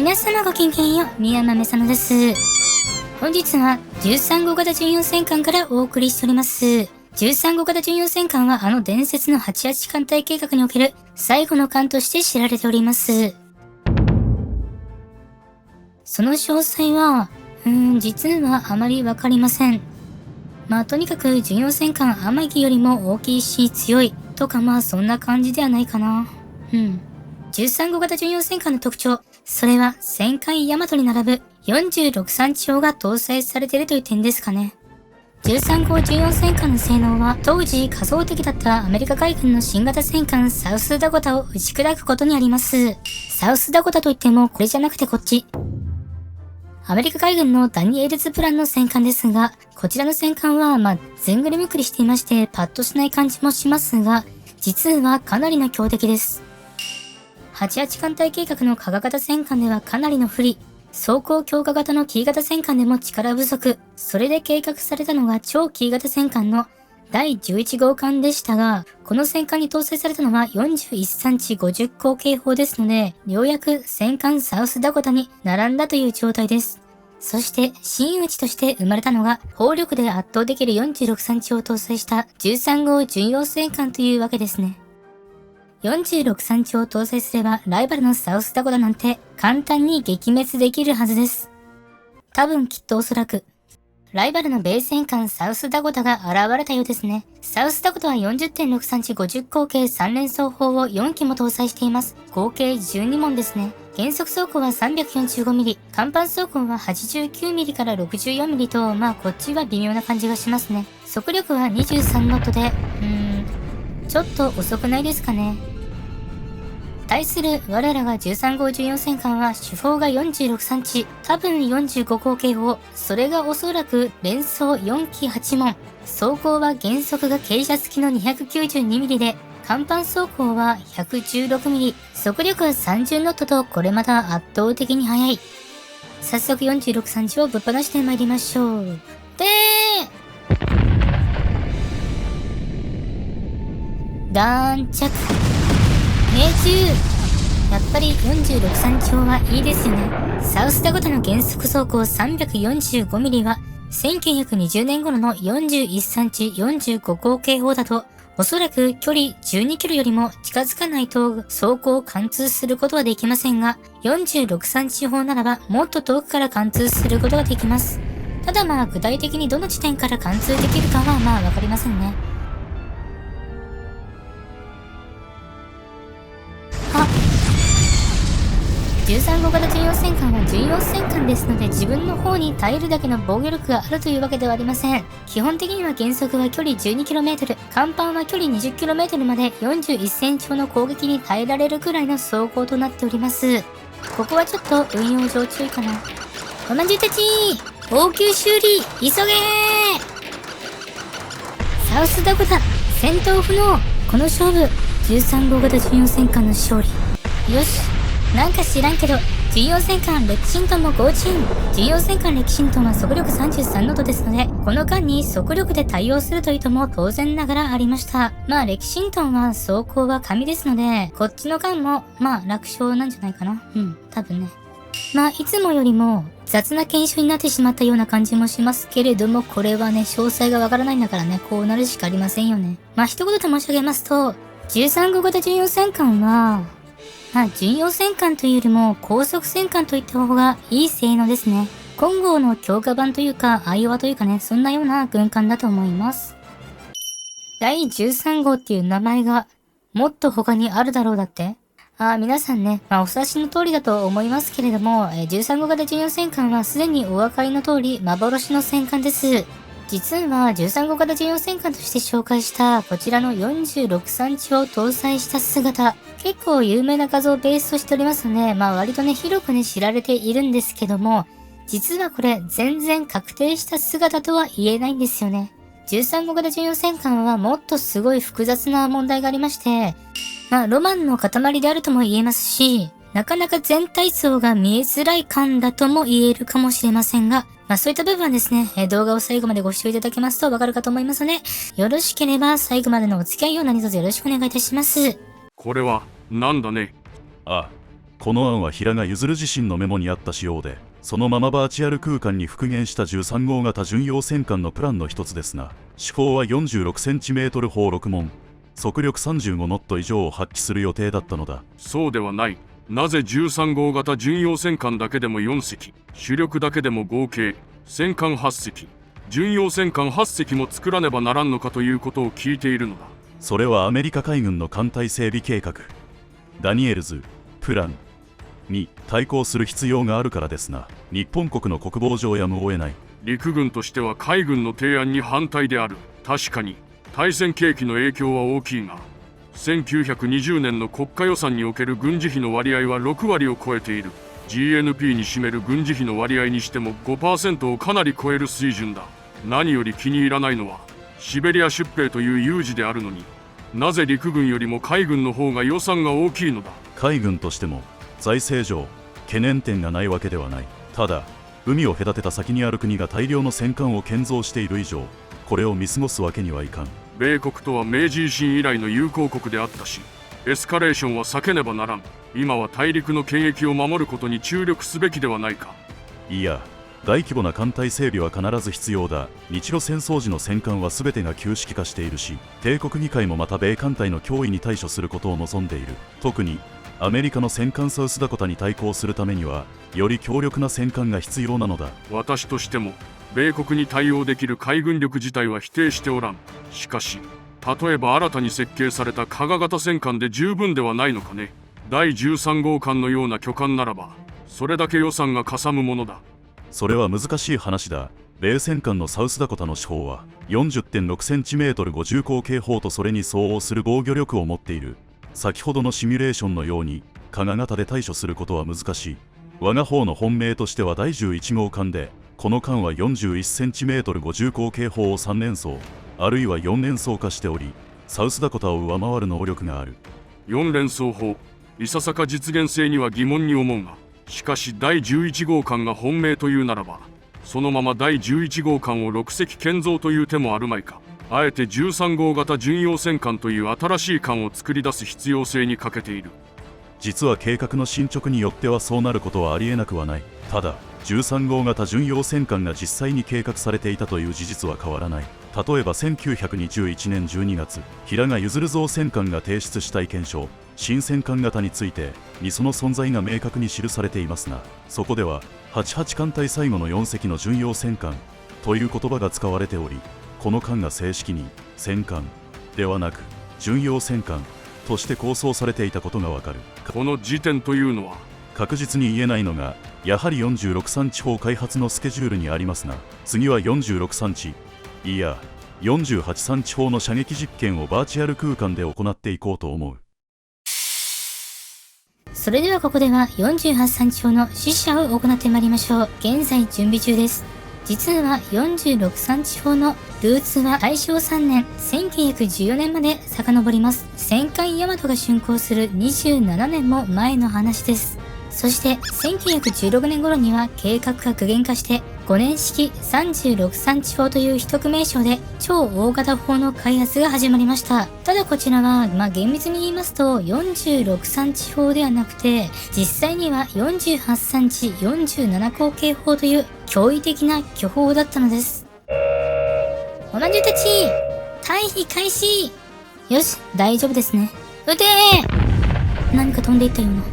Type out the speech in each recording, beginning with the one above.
皆様ごきげんよう、宮豆さのです。本日は13号型巡洋戦艦からお送りしております。13号型巡洋戦艦は伝説の88艦隊計画における最後の艦として知られております。その詳細は、実はあまりわかりません。とにかく巡洋戦艦天城よりも大きいし強いとかそんな感じではないかな。13号型巡洋戦艦の特徴、それは戦艦大和に並ぶ46産地砲が搭載されているという点ですかね。13号巡洋戦艦の性能は当時仮想的だったアメリカ海軍の新型戦艦サウスダコタを打ち砕くことにあります。サウスダコタといってもこれじゃなくてこっち。アメリカ海軍のダニエルズプランの戦艦ですが、こちらの戦艦はずんぐりむっくりしていましてパッとしない感じもしますが、実はかなりの強敵です。88艦隊計画の加賀型戦艦ではかなりの不利。装甲強化型のキー型戦艦でも力不足。それで計画されたのが超キー型戦艦の第11号艦でしたが、この戦艦に搭載されたのは41産地50口径砲ですので、ようやく戦艦サウスダコタに並んだという状態です。そして真打ちとして生まれたのが砲力で圧倒できる46産地を搭載した13号巡洋戦艦というわけですね。46産地を搭載すればライバルのサウスダコタなんて簡単に撃滅できるはずです。多分きっとおそらくライバルの米戦艦サウスダコタが現れたようですね。サウスダコタは 40.6 産地50口径3連装砲を4機も搭載しています。合計12門ですね。減速走行は 345mm、甲板走行は 89mm から 64mm とこっちは微妙な感じがしますね。速力は23ノットでちょっと遅くないですかね。対する我らが13号巡洋戦艦は主砲が46産地、多分45口径砲、それがおそらく連装4機8門。走行は減速が傾斜付きの 292mm で、甲板走行は 116mm、速力は30ノットとこれまた圧倒的に速い。早速46産地をぶっ放してまいりましょう。弾着命中。やっぱり46産地砲はいいですよね。サウスダコタの減速走行 345mm は1920年頃の41産地45口径砲だとおそらく距離12キロよりも近づかないと走行を貫通することはできませんが、46産地砲ならばもっと遠くから貫通することができます。ただ具体的にどの地点から貫通できるかはわかりませんね。13号型巡洋戦艦は巡洋戦艦ですので自分の方に耐えるだけの防御力があるというわけではありません。基本的には減速は距離 12km、甲板は距離 20km まで41センチほどの攻撃に耐えられるくらいの走行となっております。ここはちょっと運用上注意かな。おまんじゅうたち応急修理急げー。サウスダコタ戦闘不能。この勝負13号型巡洋戦艦の勝利。よし、なんか知らんけど巡洋戦艦レキシントンも合鎮。巡洋戦艦レキシントンは速力33ノットですので、この間に速力で対応するというとも当然ながらありました。レキシントンは走行は紙ですので、こっちの艦も楽勝なんじゃないかな。多分ね。いつもよりも雑な研修になってしまったような感じもしますけれども、これはね、詳細がわからないんだからね、こうなるしかありませんよね。一言で申し上げますと、13号型巡洋戦艦は、巡洋戦艦というよりも高速戦艦といった方がいい性能ですね。金剛の強化版というか、アイオワというかね、そんなような軍艦だと思います。第13号っていう名前がもっと他にあるだろうだって。皆さんね、お察しの通りだと思いますけれども、13号型巡洋戦艦はすでにお分かりの通り幻の戦艦です。実は13号型巡洋戦艦として紹介したこちらの46産地を搭載した姿、結構有名な画像をベースとしておりますので、割とね、広くね、知られているんですけども、実はこれ全然確定した姿とは言えないんですよね。13号型巡洋戦艦はもっとすごい複雑な問題がありまして、ロマンの塊であるとも言えますし、なかなか全体像が見えづらい艦だとも言えるかもしれませんが、そういった部分はですね、動画を最後までご視聴いただけますとわかるかと思いますので、よろしければ最後までのお付き合いを何卒よろしくお願いいたします。これはなんだね。ああ、この案は平賀譲自身のメモにあった仕様で、そのままバーチャル空間に復元した13号型巡洋戦艦のプランの一つですが、主砲は 46cm 砲6門、速力35ノット以上を発揮する予定だったのだ。そうではない。なぜ13号型巡洋戦艦だけでも4隻、主力だけでも合計戦艦8隻、巡洋戦艦8隻も作らねばならんのかということを聞いているのだ。それはアメリカ海軍の艦隊整備計画、ダニエルズプランに対抗する必要があるからですが、日本国の国防上やむを得ない。陸軍としては海軍の提案に反対である。確かに対戦景気の影響は大きいが、1920年の国家予算における軍事費の割合は6割を超えている。 GNP に占める軍事費の割合にしても 5% をかなり超える水準だ。何より気に入らないのはシベリア出兵という有事であるのに、なぜ陸軍よりも海軍の方が予算が大きいのだ。海軍としても財政上懸念点がないわけではない。ただ海を隔てた先にある国が大量の戦艦を建造している以上、これを見過ごすわけにはいかん。米国とは明治維新以来の友好国であったし、エスカレーションは避けねばならん。今は大陸の権益を守ることに注力すべきではないか。いや、大規模な艦隊整備は必ず必要だ。日露戦争時の戦艦は全てが旧式化しているし、帝国議会もまた米艦隊の脅威に対処することを望んでいる。特にアメリカの戦艦サウスダコタに対抗するためにはより強力な戦艦が必要なのだ。私としても米国に対応できる海軍力自体は否定しておらん。しかし例えば新たに設計された加賀型戦艦で十分ではないのかね。第13号艦のような巨艦ならばそれだけ予算がかさむものだ。それは難しい話だ。米戦艦のサウスダコタの主砲は 40.6cm 50口径砲とそれに相応する防御力を持っている。先ほどのシミュレーションのように加賀型で対処することは難しい。我が方の本命としては第11号艦で、この艦は 41cm 50口径砲を3連装あるいは4連装化しており、サウスダコタを上回る能力がある。4連装砲、いささか実現性には疑問に思うが、しかし第11号艦が本命というならば、そのまま第11号艦を6隻建造という手もあるまいか。あえて13号型巡洋戦艦という新しい艦を作り出す必要性に欠けている。実は計画の進捗によってはそうなることはありえなくはない。ただ13号型巡洋戦艦が実際に計画されていたという事実は変わらない。例えば1921年12月、平賀譲造戦艦が提出した意見書新戦艦型についてにその存在が明確に記されていますが、そこでは88艦隊最後の4隻の巡洋戦艦という言葉が使われており、この艦が正式に戦艦ではなく巡洋戦艦として構想されていたことがわかる。この時点というのは確実に言えないのがやはり46産地方開発のスケジュールにありますが、次は46産地いや48産地方の射撃実験をバーチャル空間で行っていこうと思う。それではここでは48産地方の試射を行ってまいりましょう。現在準備中です。実は46産地方のルーツは大正3年1914年まで遡ります。戦艦大和が竣工する27年も前の話です。そして1916年頃には計画が具現化して5年式36産地砲という一区名称で超大型砲の開発が始まりました。ただこちらは厳密に言いますと46産地砲ではなくて、実際には48産地47口径砲という驚異的な巨砲だったのです。おまんじゅうたち退避開始。よし、大丈夫ですね。撃てー。何か飛んでいったような。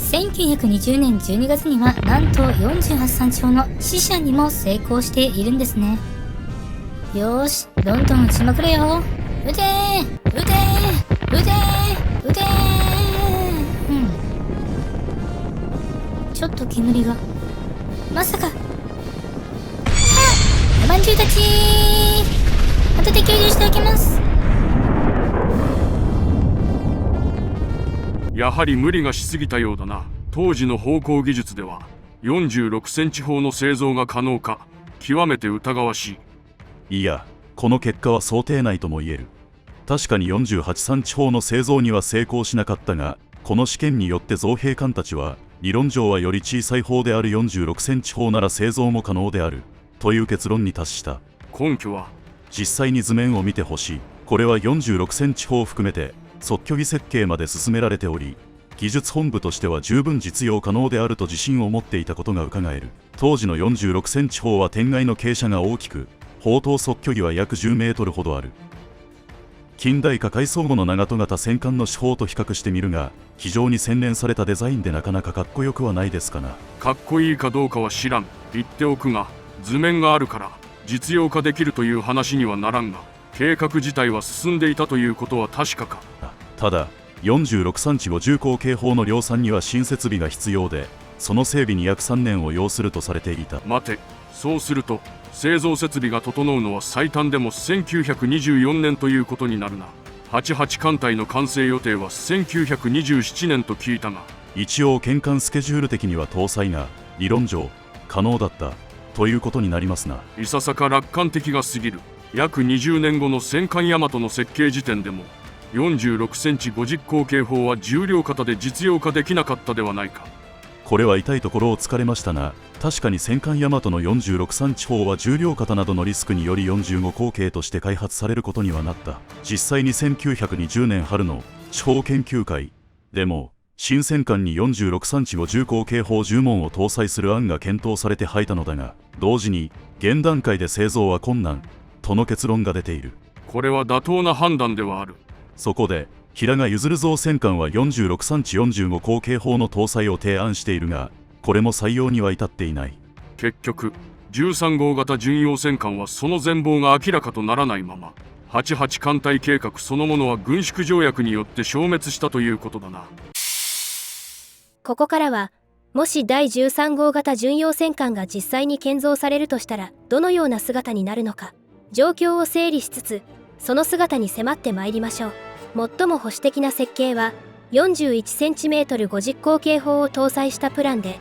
1920年12月にはなんと48産地砲の試射にも成功しているんですね。よーし、どんどん撃ちまくれよ。撃てー撃てー撃てー撃てー。ちょっと煙が。まさか。おまんじゅうたちー、また敵を入しておきます。やはり無理がしすぎたようだな。当時の砲工技術では46センチ砲の製造が可能か、極めて疑わしい。いや、この結果は想定内とも言える。確かに48産地砲の製造には成功しなかったが、この試験によって造兵艦たちは理論上はより小さい砲である46センチ砲なら製造も可能であるという結論に達した。根拠は？実際に図面を見てほしい。これは46センチ砲を含めて即距離設計まで進められており、技術本部としては十分実用可能であると自信を持っていたことがうかがえる。当時の46センチ砲は天外の傾斜が大きく、砲塔速距離は約10メートルほどある。近代化改装後の長戸型戦艦の手法と比較してみるが、非常に洗練されたデザインでなかなかかっこよくはないですかな。かっこいいかどうかは知らん。言っておくが、図面があるから実用化できるという話にはならんが、計画自体は進んでいたということは確かか。ただ46産地50口径砲の量産には新設備が必要で、その整備に約3年を要するとされていた。待て、そうすると製造設備が整うのは最短でも1924年ということになるな。88艦隊の完成予定は1927年と聞いたが。一応県間スケジュール的には搭載が理論上可能だったということになりますな。いささか楽観的が過ぎる。約20年後の戦艦大和の設計時点でも46センチ50口径砲は重量型で実用化できなかったではないか。これは痛いところを突かれましたな。確かに戦艦大和の46産地砲は重量型などのリスクにより45口径として開発されることにはなった。実際に1920年春の地方研究会でも新戦艦に46産地50口径砲10門を搭載する案が検討されて入ったのだが、同時に現段階で製造は困難との結論が出ている。これは妥当な判断ではある。そこで平賀譲造戦艦は46産地45口径砲の搭載を提案しているが、これも採用には至っていない。結局13号型巡洋戦艦はその全貌が明らかとならないまま、88艦隊計画そのものは軍縮条約によって消滅したということだな。ここからは、もし第13号型巡洋戦艦が実際に建造されるとしたらどのような姿になるのか、状況を整理しつつその姿に迫ってまいりましょう。最も保守的な設計は 41cm50 口径砲を搭載したプランで、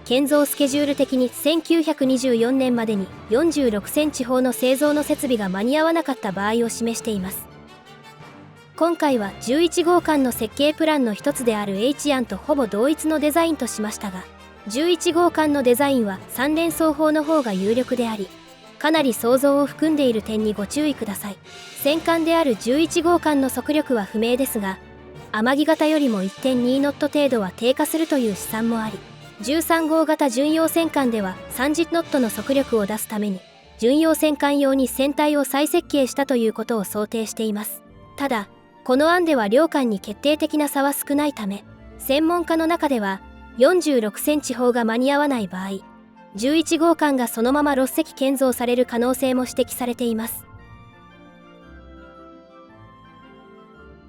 建造スケジュール的に1924年までに46センチ砲の製造の設備が間に合わなかった場合を示しています。今回は11号艦の設計プランの一つである H 案とほぼ同一のデザインとしましたが、11号艦のデザインは3連装砲の方が有力であり、かなり想像を含んでいる点にご注意ください。戦艦である11号艦の速力は不明ですが、天城型よりも 1.2 ノット程度は低下するという試算もあり、13号型巡洋戦艦では30ノットの速力を出すために巡洋戦艦用に船体を再設計したということを想定しています。ただこの案では両艦に決定的な差は少ないため、専門家の中では46センチ砲が間に合わない場合、11号艦がそのまま6隻建造される可能性も指摘されています。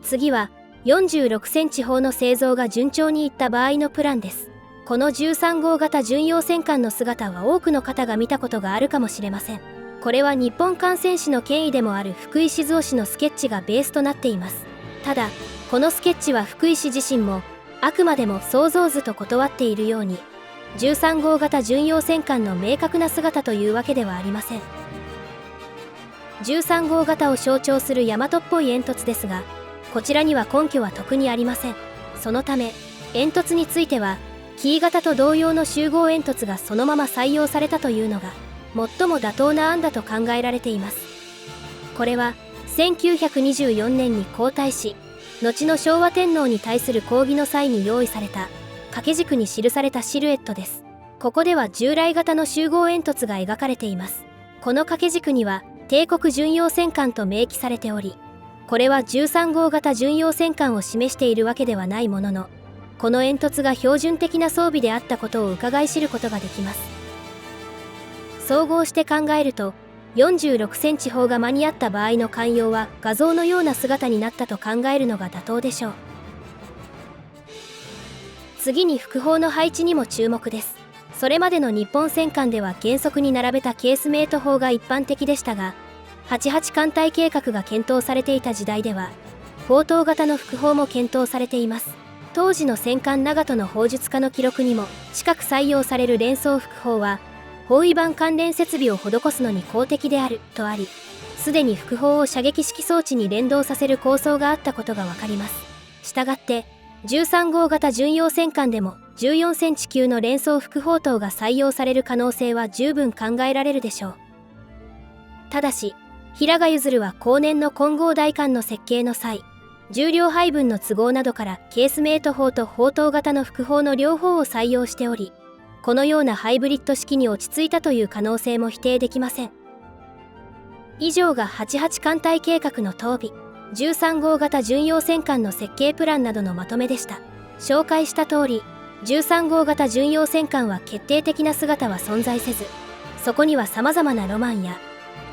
次は46センチ砲の製造が順調にいった場合のプランです。この13号型巡洋戦艦の姿は多くの方が見たことがあるかもしれません。これは日本艦船士の権威でもある福井静雄氏のスケッチがベースとなっています。ただこのスケッチは福井氏自身もあくまでも想像図と断っているように、13号型巡洋戦艦の明確な姿というわけではありません。13号型を象徴する大和っぽい煙突ですが、こちらには根拠は特にありません。そのため煙突についてはキー型と同様の集合煙突がそのまま採用されたというのが最も妥当な案だと考えられています。これは1924年に皇太子、後の昭和天皇に対する講義の際に用意された掛け軸に記されたシルエットです。ここでは従来型の集合煙突が描かれています。この掛け軸には帝国巡洋戦艦と明記されており、これは13号型巡洋戦艦を示しているわけではないものの、この煙突が標準的な装備であったことを伺い知ることができます。総合して考えると、46センチ砲が間に合った場合の艦用は画像のような姿になったと考えるのが妥当でしょう。次に副砲の配置にも注目です。それまでの日本戦艦では原則に並べたケースメイト砲が一般的でしたが、88艦隊計画が検討されていた時代では砲塔型の副砲も検討されています。当時の戦艦長門の砲術家の記録にも近く採用される連装副砲は砲位板関連設備を施すのに公的であるとあり、すでに副砲を射撃式装置に連動させる構想があったことがわかります。したがって13号型巡洋戦艦でも14センチ級の連装副砲塔が採用される可能性は十分考えられるでしょう。ただし平賀譲は後年の金剛大艦の設計の際、重量配分の都合などからケースメイト砲と砲塔型の副砲の両方を採用しており、このようなハイブリッド式に落ち着いたという可能性も否定できません。以上が88艦隊計画の当尾、13号型巡洋戦艦の設計プランなどのまとめでした。紹介した通り、13号型巡洋戦艦は決定的な姿は存在せず、そこには様々なロマンや、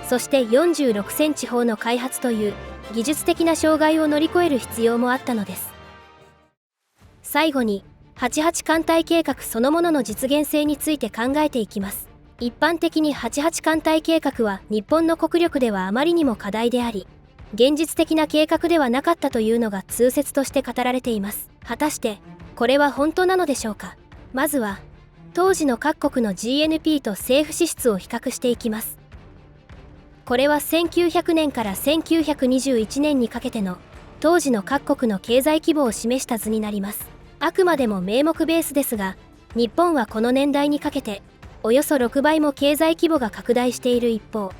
そして46センチ砲の開発という技術的な障害を乗り越える必要もあったのです。最後に、88艦隊計画そのものの実現性について考えていきます。一般的に88艦隊計画は日本の国力ではあまりにも課題であり、現実的な計画ではなかったというのが通説として語られています。果たして、これは本当なのでしょうか。まずは、当時の各国の GNP と政府支出を比較していきます。これは1900年から1921年にかけての当時の各国の経済規模を示した図になります。あくまでも名目ベースですが、日本はこの年代にかけておよそ6倍も経済規模が拡大している一方、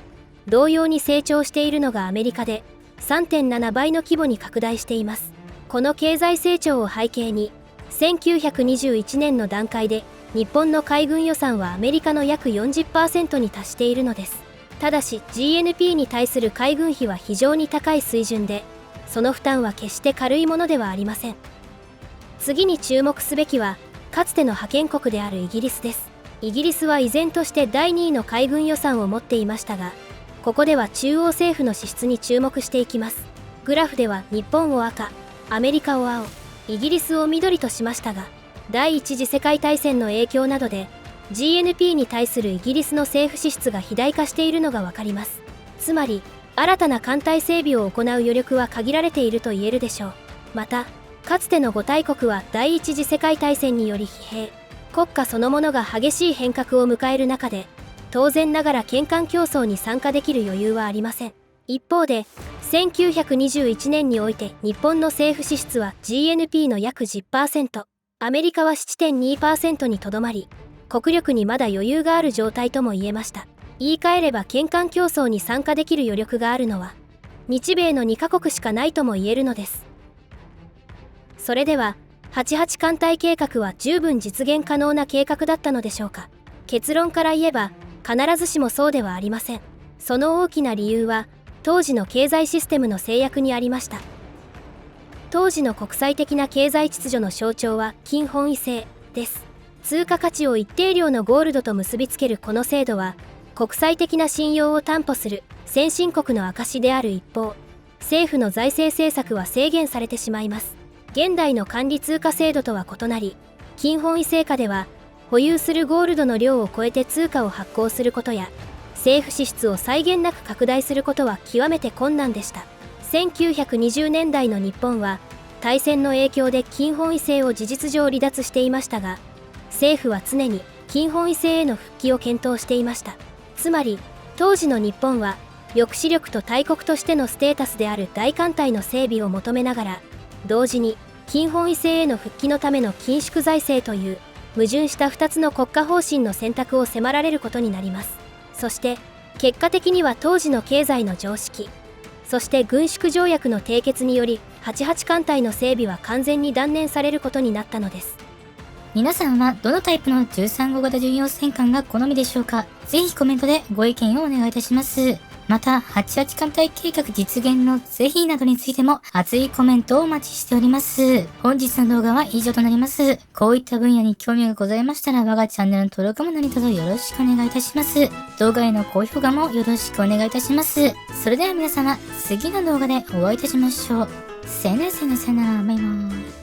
同様に成長しているのがアメリカで 3.7 倍の規模に拡大しています。この経済成長を背景に、1921年の段階で日本の海軍予算はアメリカの約 40% に達しているのです。ただし GNP に対する海軍費は非常に高い水準で、その負担は決して軽いものではありません。次に注目すべきは、かつての覇権国であるイギリスです。イギリスは依然として第2位の海軍予算を持っていましたが、ここでは中央政府の支出に注目していきます。グラフでは日本を赤、アメリカを青、イギリスを緑としましたが、第一次世界大戦の影響などで GNP に対するイギリスの政府支出が肥大化しているのがわかります。つまり、新たな艦隊整備を行う余力は限られていると言えるでしょう。また、かつての5大国は第一次世界大戦により疲弊、国家そのものが激しい変革を迎える中で、当然ながら堅艦競争に参加できる余裕はありません。一方で、1921年において日本の政府支出は GNP の約 10%、アメリカは 7.2% にとどまり、国力にまだ余裕がある状態とも言えました。言い換えれば堅艦競争に参加できる余力があるのは、日米の2カ国しかないとも言えるのです。それでは、88艦隊計画は十分実現可能な計画だったのでしょうか。結論から言えば、必ずしもそうではありません。その大きな理由は、当時の経済システムの制約にありました。当時の国際的な経済秩序の象徴は金本位制です。通貨価値を一定量のゴールドと結びつけるこの制度は、国際的な信用を担保する先進国の証である一方、政府の財政政策は制限されてしまいます。現代の管理通貨制度とは異なり、金本位制下では保有するゴールドの量を超えて通貨を発行することや、政府支出を際限なく拡大することは極めて困難でした。1920年代の日本は大戦の影響で金本位制を事実上離脱していましたが、政府は常に金本位制への復帰を検討していました。つまり当時の日本は抑止力と大国としてのステータスである大艦隊の整備を求めながら、同時に金本位制への復帰のための緊縮財政という矛盾した2つの国家方針の選択を迫られることになります。そして結果的には当時の経済の常識、そして軍縮条約の締結により88艦隊の整備は完全に断念されることになったのです。皆さんはどのタイプの13号型巡洋戦艦が好みでしょうか。ぜひコメントでご意見をお願いいたします。また、88艦隊計画実現の是非などについても熱いコメントをお待ちしております。本日の動画は以上となります。こういった分野に興味がございましたら、我がチャンネルの登録も何卒よろしくお願いいたします。動画への高評価もよろしくお願いいたします。それでは皆様、次の動画でお会いいたしましょう。せねせねせなら、バイバーイ。